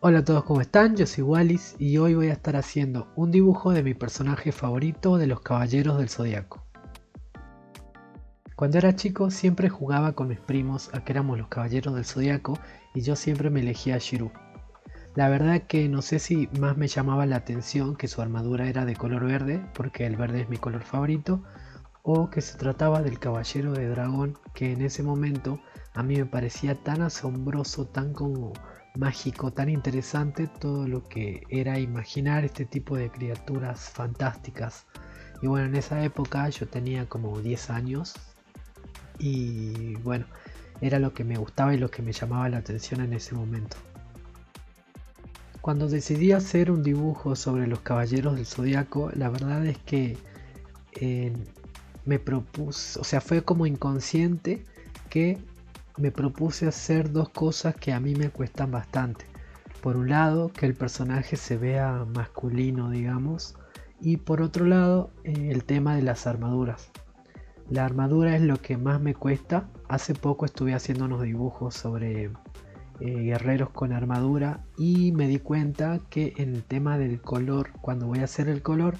Hola a todos, ¿cómo están? Yo soy Wallis y hoy voy a estar haciendo un dibujo de mi personaje favorito de los Caballeros del Zodiaco. Cuando era chico siempre jugaba con mis primos a que éramos los Caballeros del Zodiaco y yo siempre me elegía a Shirú. La verdad que no sé si más me llamaba la atención que su armadura era de color verde, porque el verde es mi color favorito, o que se trataba del Caballero de Dragón, que en ese momento a mí me parecía tan asombroso, tan como mágico, tan interesante todo lo que era imaginar este tipo de criaturas fantásticas. Y bueno, en esa época yo tenía como 10 años y bueno, era lo que me gustaba y lo que me llamaba la atención en ese momento. Cuando decidí hacer un dibujo sobre los Caballeros del Zodiaco, la verdad es que eh, me propuse, o sea, fue como inconsciente que me propuse hacer dos cosas que a mí me cuestan bastante. Por un lado, que el personaje se vea masculino, digamos, y por otro lado, el tema de las armaduras. La armadura es lo que más me cuesta. Hace poco estuve haciendo unos dibujos sobre guerreros con armadura y me di cuenta que en el tema del color, cuando voy a hacer el color,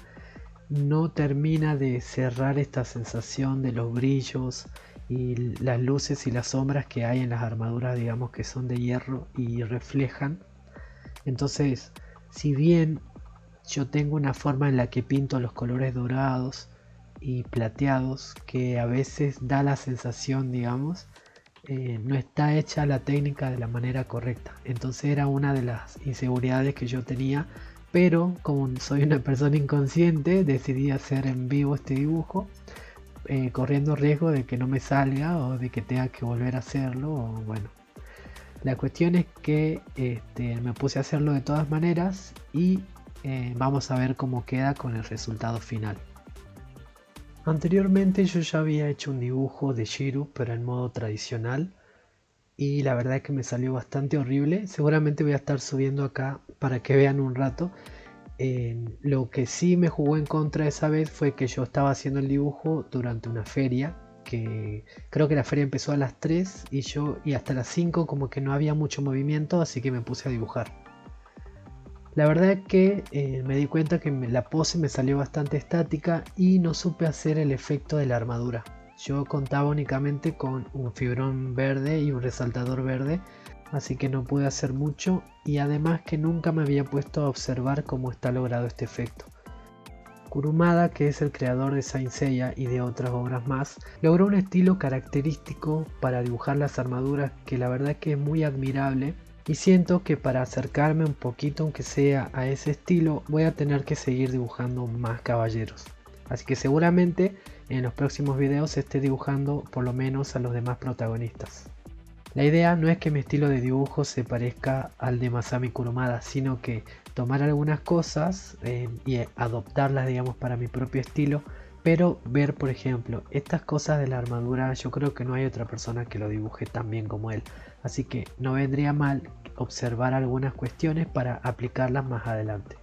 no termina de cerrar esta sensación de los brillos y las luces y las sombras que hay en las armaduras, digamos que son de hierro y reflejan. Entonces, si bien yo tengo una forma en la que pinto los colores dorados y plateados que a veces da la sensación, digamos, no está hecha la técnica de la manera correcta. Entonces era una de las inseguridades que yo tenía, pero como soy una persona inconsciente, decidí hacer en vivo este dibujo, corriendo riesgo de que no me salga o de que tenga que volver a hacerlo. O bueno, la cuestión es que me puse a hacerlo de todas maneras y vamos a ver cómo queda con el resultado final. Anteriormente yo ya había hecho un dibujo de Shirú, pero en modo tradicional, y la verdad es que me salió bastante horrible. Seguramente voy a estar subiendo acá para que vean un rato. Lo que sí me jugó en contra esa vez fue que yo estaba haciendo el dibujo durante una feria, que creo que la feria empezó a las 3 y hasta las 5 como que no había mucho movimiento, así que me puse a dibujar. La verdad es que me di cuenta que la pose me salió bastante estática y no supe hacer el efecto de la armadura. Yo contaba únicamente con un fibrón verde y un resaltador verde, así que no pude hacer mucho y además que nunca me había puesto a observar cómo está logrado este efecto. Kurumada, que es el creador de Saint Seiya y de otras obras más, logró un estilo característico para dibujar las armaduras que la verdad que es muy admirable, y siento que para acercarme un poquito aunque sea a ese estilo voy a tener que seguir dibujando más caballeros. Así que seguramente en los próximos videos esté dibujando por lo menos a los demás protagonistas. La idea no es que mi estilo de dibujo se parezca al de Masami Kurumada, sino que tomar algunas cosas y adoptarlas, digamos, para mi propio estilo, pero ver, por ejemplo, estas cosas de la armadura, yo creo que no hay otra persona que lo dibuje tan bien como él, así que no vendría mal observar algunas cuestiones para aplicarlas más adelante.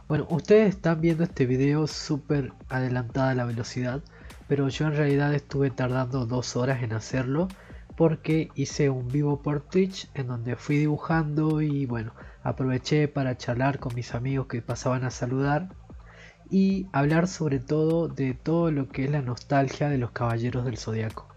Bueno, ustedes están viendo este video súper adelantada la velocidad, pero yo en realidad estuve tardando 2 horas en hacerlo porque hice un vivo por Twitch en donde fui dibujando y bueno, aproveché para charlar con mis amigos que pasaban a saludar y hablar sobre todo de todo lo que es la nostalgia de los Caballeros del Zodiaco.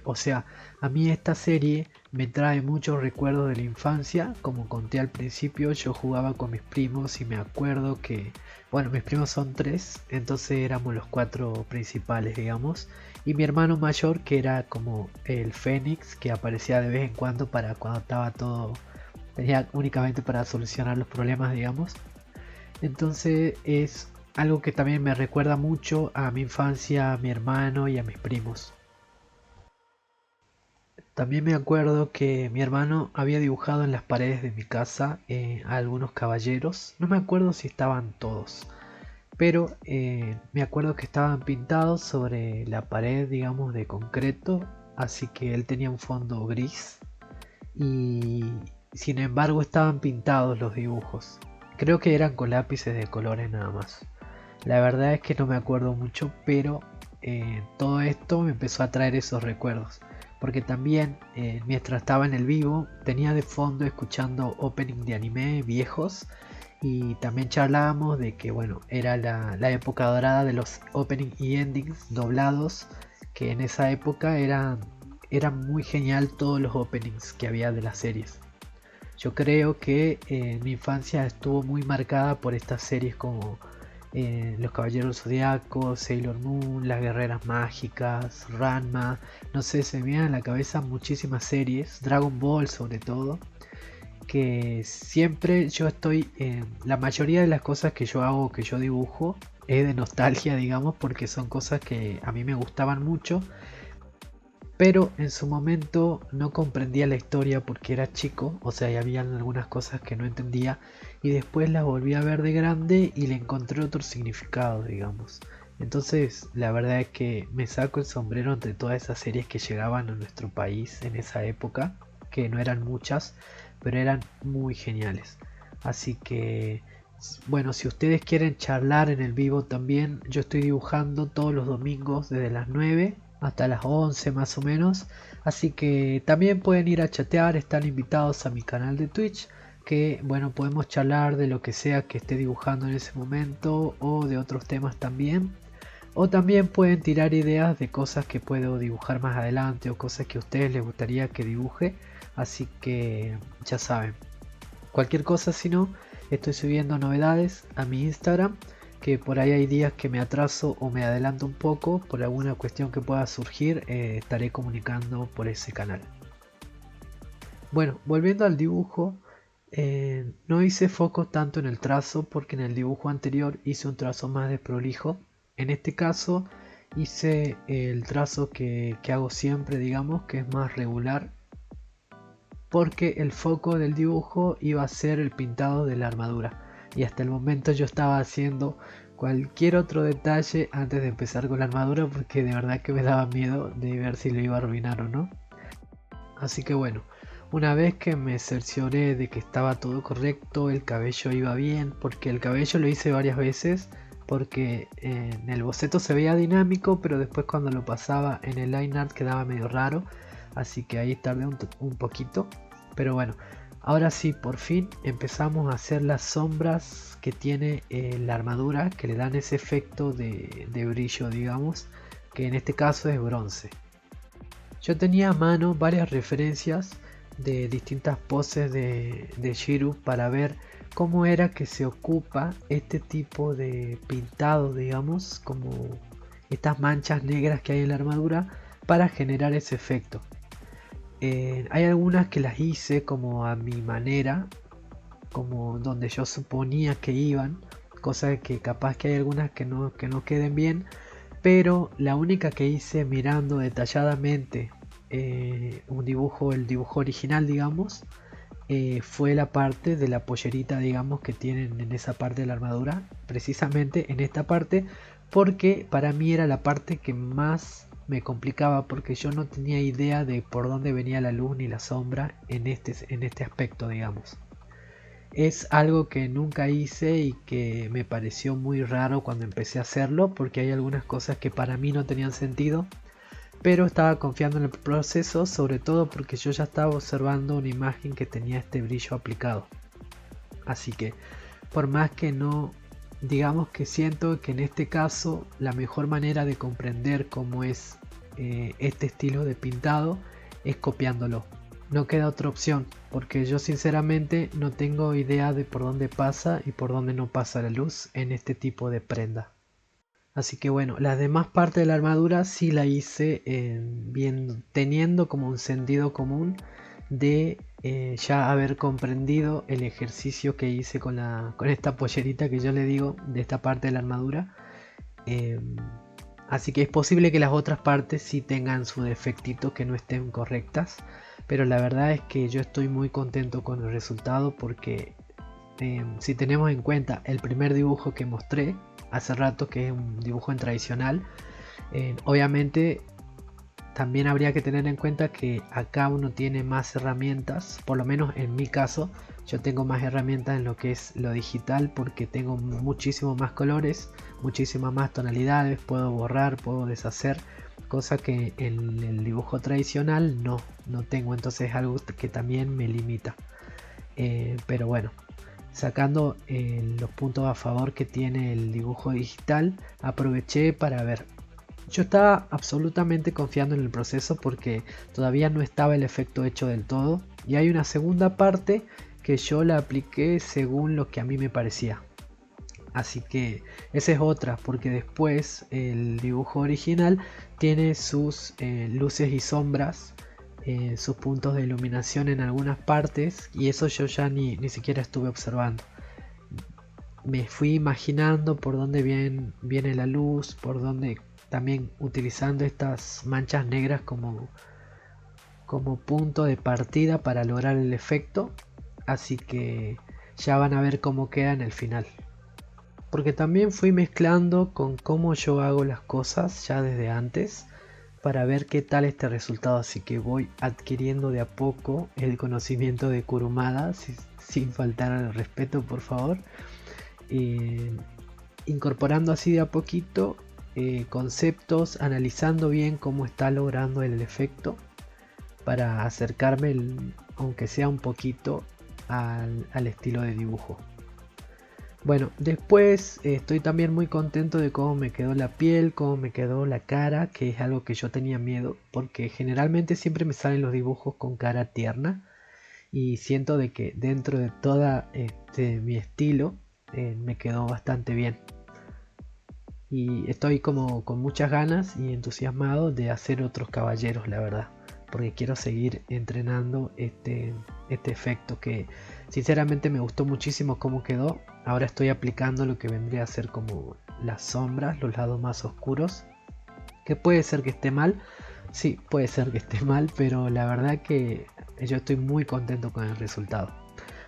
O sea, a mí esta serie me trae muchos recuerdos de la infancia. Como conté al principio, yo jugaba con mis primos y me acuerdo que, bueno, mis primos son tres, entonces éramos los cuatro principales, digamos. Y mi hermano mayor, que era como el Fénix, que aparecía de vez en cuando para cuando estaba todo, tenía únicamente para solucionar los problemas, digamos. Entonces es algo que también me recuerda mucho a mi infancia, a mi hermano y a mis primos. También me acuerdo que mi hermano había dibujado en las paredes de mi casa a algunos caballeros. No me acuerdo si estaban todos, pero me acuerdo que estaban pintados sobre la pared, digamos, de concreto. Así que él tenía un fondo gris y sin embargo estaban pintados los dibujos. Creo que eran con lápices de colores nada más. La verdad es que no me acuerdo mucho, pero todo esto me empezó a traer esos recuerdos. porque también mientras estaba en el vivo tenía de fondo escuchando opening de anime viejos y también charlábamos de que bueno, era la época dorada de los opening y endings doblados, que en esa época era muy genial todos los openings que había de las series. Yo creo que mi infancia estuvo muy marcada por estas series como Los Caballeros Zodiacos, Sailor Moon, Las Guerreras Mágicas, Ranma. No sé, se me vienen a la cabeza muchísimas series, Dragon Ball sobre todo, que siempre yo estoy, la mayoría de las cosas que yo hago, que yo dibujo, es de nostalgia, digamos, porque son cosas que a mí me gustaban mucho, pero en su momento no comprendía la historia porque era chico, o sea, y habían algunas cosas que no entendía y después las volví a ver de grande y le encontré otro significado, digamos. Entonces, la verdad es que me saco el sombrero entre todas esas series que llegaban a nuestro país en esa época, que no eran muchas, pero eran muy geniales. Así que, bueno, si ustedes quieren charlar en el vivo también, yo estoy dibujando todos los domingos desde las 9 hasta las 11 más o menos. Así que también pueden ir a chatear, están invitados a mi canal de Twitch, que bueno, podemos charlar de lo que sea que esté dibujando en ese momento o de otros temas también. O también pueden tirar ideas de cosas que puedo dibujar más adelante o cosas que a ustedes les gustaría que dibuje. Así que ya saben, cualquier cosa, si no, estoy subiendo novedades a mi Instagram, que por ahí hay días que me atraso o me adelanto un poco por alguna cuestión que pueda surgir, estaré comunicando por ese canal. Bueno, volviendo al dibujo, no hice foco tanto en el trazo porque en el dibujo anterior hice un trazo más desprolijo. En este caso hice el trazo que hago siempre, digamos, que es más regular, porque el foco del dibujo iba a ser el pintado de la armadura y hasta el momento yo estaba haciendo cualquier otro detalle antes de empezar con la armadura porque de verdad que me daba miedo de ver si lo iba a arruinar o no. Así que bueno, una vez que me cercioré de que estaba todo correcto, el cabello iba bien, porque el cabello lo hice varias veces, porque en el boceto se veía dinámico, pero después cuando lo pasaba en el line art quedaba medio raro, así que ahí tardé un poquito. Pero bueno, ahora sí, por fin empezamos a hacer las sombras que tiene la armadura, que le dan ese efecto de brillo, digamos, que en este caso es bronce. Yo tenía a mano varias referencias de distintas poses de Shiryu para ver cómo era que se ocupa este tipo de pintado, digamos, como estas manchas negras que hay en la armadura para generar ese efecto. Hay algunas que las hice como a mi manera, como donde yo suponía que iban, cosa que capaz que hay algunas que no queden bien, pero la única que hice mirando detalladamente un dibujo, el dibujo original, digamos, fue la parte de la pollerita, digamos, que tienen en esa parte de la armadura, precisamente en esta parte, porque para mí era la parte que más me complicaba, porque yo no tenía idea de por dónde venía la luz ni la sombra en este aspecto, digamos. Es algo que nunca hice y que me pareció muy raro cuando empecé a hacerlo, porque hay algunas cosas que para mí no tenían sentido, pero estaba confiando en el proceso, sobre todo porque yo ya estaba observando una imagen que tenía este brillo aplicado. Así que por más que no, digamos que siento que en este caso la mejor manera de comprender cómo es este estilo de pintado es copiándolo. No queda otra opción, porque yo sinceramente no tengo idea de por dónde pasa y por dónde no pasa la luz en este tipo de prenda. Así que bueno, las demás partes de la armadura sí la hice teniendo como un sentido común de ya haber comprendido el ejercicio que hice con esta pollerita que yo le digo de esta parte de la armadura. Así que es posible que las otras partes sí tengan su defectito, que no estén correctas, pero la verdad es que yo estoy muy contento con el resultado porque si tenemos en cuenta el primer dibujo que mostré hace rato, que es un dibujo en tradicional, obviamente también habría que tener en cuenta que acá uno tiene más herramientas, por lo menos en mi caso yo tengo más herramientas en lo que es lo digital, porque tengo muchísimos más colores, muchísimas más tonalidades, puedo borrar, puedo deshacer, cosa que en el dibujo tradicional no tengo, entonces es algo que también me limita. Pero bueno, sacando los puntos a favor que tiene el dibujo digital, aproveché para ver. Yo estaba absolutamente confiando en el proceso porque todavía no estaba el efecto hecho del todo, y hay una segunda parte que yo la apliqué según lo que a mí me parecía. Así que esa es otra, porque después el dibujo original tiene sus luces y sombras, sus puntos de iluminación en algunas partes, y eso yo ya ni siquiera estuve observando. Me fui imaginando por dónde viene la luz, por dónde, también utilizando estas manchas negras como punto de partida para lograr el efecto. Así que ya van a ver cómo queda en el final. Porque también fui mezclando con cómo yo hago las cosas ya desde antes para ver qué tal este resultado, así que voy adquiriendo de a poco el conocimiento de Kurumada, sin faltar al respeto, por favor, incorporando así de a poquito conceptos, analizando bien cómo está logrando el efecto para acercarme, aunque sea un poquito, al estilo de dibujo. Bueno, después estoy también muy contento de cómo me quedó la piel, cómo me quedó la cara, que es algo que yo tenía miedo, porque generalmente siempre me salen los dibujos con cara tierna, y siento de que dentro de toda mi estilo me quedó bastante bien. Y estoy como con muchas ganas y entusiasmado de hacer otros caballeros, la verdad, porque quiero seguir entrenando este efecto que sinceramente me gustó muchísimo cómo quedó. Ahora estoy aplicando lo que vendría a ser como las sombras, los lados más oscuros, que puede ser que esté mal, sí, puede ser que esté mal, pero la verdad que yo estoy muy contento con el resultado,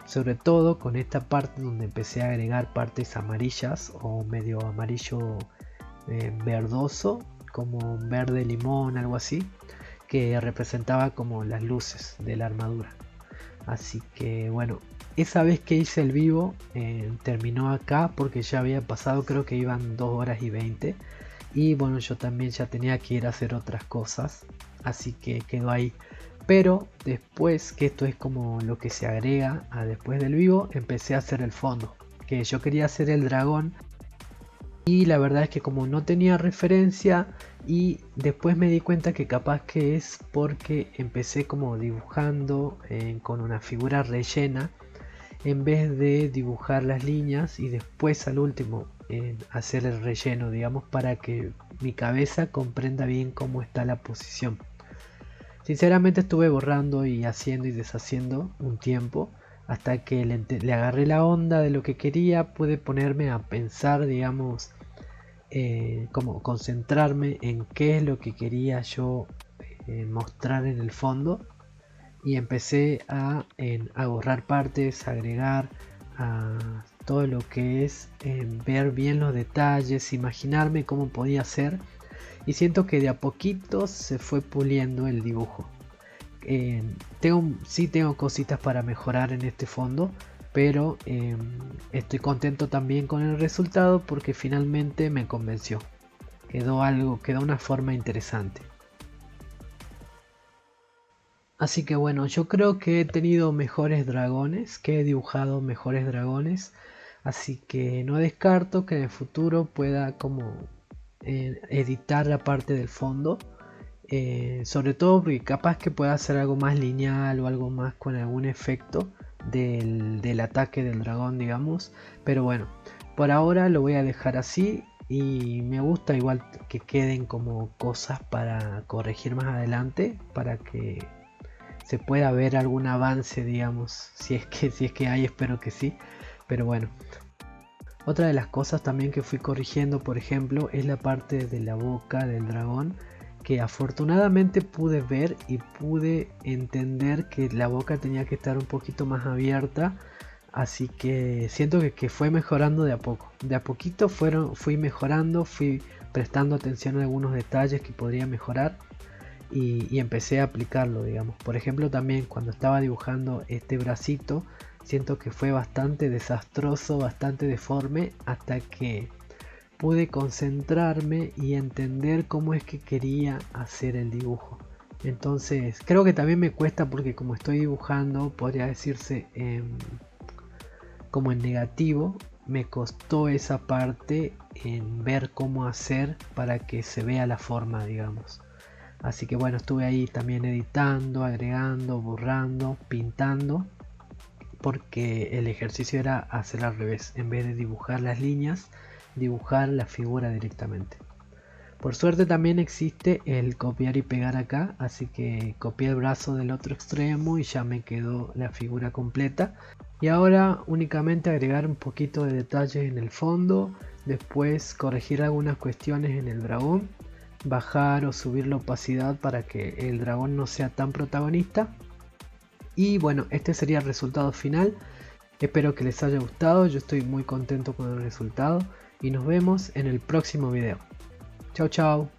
sobre todo con esta parte donde empecé a agregar partes amarillas o medio amarillo verdoso, como verde limón, algo así, que representaba como las luces de la armadura. Así que bueno, esa vez que hice el vivo terminó acá, porque ya había pasado, creo que iban 2 horas y 20, y bueno, yo también ya tenía que ir a hacer otras cosas, así que quedó ahí. Pero después, que esto es como lo que se agrega a después del vivo, empecé a hacer el fondo, que yo quería hacer el dragón, y la verdad es que como no tenía referencia, y después me di cuenta que capaz que es porque empecé como dibujando con una figura rellena, en vez de dibujar las líneas y después al último hacer el relleno, digamos, para que mi cabeza comprenda bien cómo está la posición. Sinceramente estuve borrando y haciendo y deshaciendo un tiempo, hasta que le agarré la onda de lo que quería. Pude ponerme a pensar, digamos, como concentrarme en qué es lo que quería yo mostrar en el fondo, y empecé a borrar partes, a agregar a todo lo que es ver bien los detalles, imaginarme cómo podía ser, y siento que de a poquito se fue puliendo el dibujo. Sí tengo cositas para mejorar en este fondo, pero estoy contento también con el resultado porque finalmente me convenció. Quedó una forma interesante. Así que bueno, yo creo que he tenido mejores dragones, que he dibujado mejores dragones, así que no descarto que en el futuro pueda como editar la parte del fondo, sobre todo porque capaz que pueda hacer algo más lineal o algo más con algún efecto del ataque del dragón, digamos. Pero bueno, por ahora lo voy a dejar así, y me gusta igual que queden como cosas para corregir más adelante, para que se pueda ver algún avance, digamos, si es que hay, espero que sí. Pero bueno, otra de las cosas también que fui corrigiendo, por ejemplo, es la parte de la boca del dragón, que afortunadamente pude ver y pude entender que la boca tenía que estar un poquito más abierta. Así que siento que fue mejorando de a poco. De a poquito fui mejorando, fui prestando atención a algunos detalles que podría mejorar, y empecé a aplicarlo, digamos. Por ejemplo, también cuando estaba dibujando este bracito, siento que fue bastante desastroso, bastante deforme, hasta que pude concentrarme y entender cómo es que quería hacer el dibujo. Entonces creo que también me cuesta porque como estoy dibujando, podría decirse como en negativo, me costó esa parte en ver cómo hacer para que se vea la forma, digamos. Así que bueno, estuve ahí también editando, agregando, borrando, pintando, porque el ejercicio era hacer al revés, en vez de dibujar las líneas, dibujar la figura directamente. Por suerte también existe el copiar y pegar acá, así que copié el brazo del otro extremo y ya me quedó la figura completa. Y ahora únicamente agregar un poquito de detalle en el fondo, después corregir algunas cuestiones en el dragón, bajar o subir la opacidad para que el dragón no sea tan protagonista. Y bueno, este sería el resultado final. Espero que les haya gustado, yo estoy muy contento con el resultado y nos vemos en el próximo video. Chao, chao.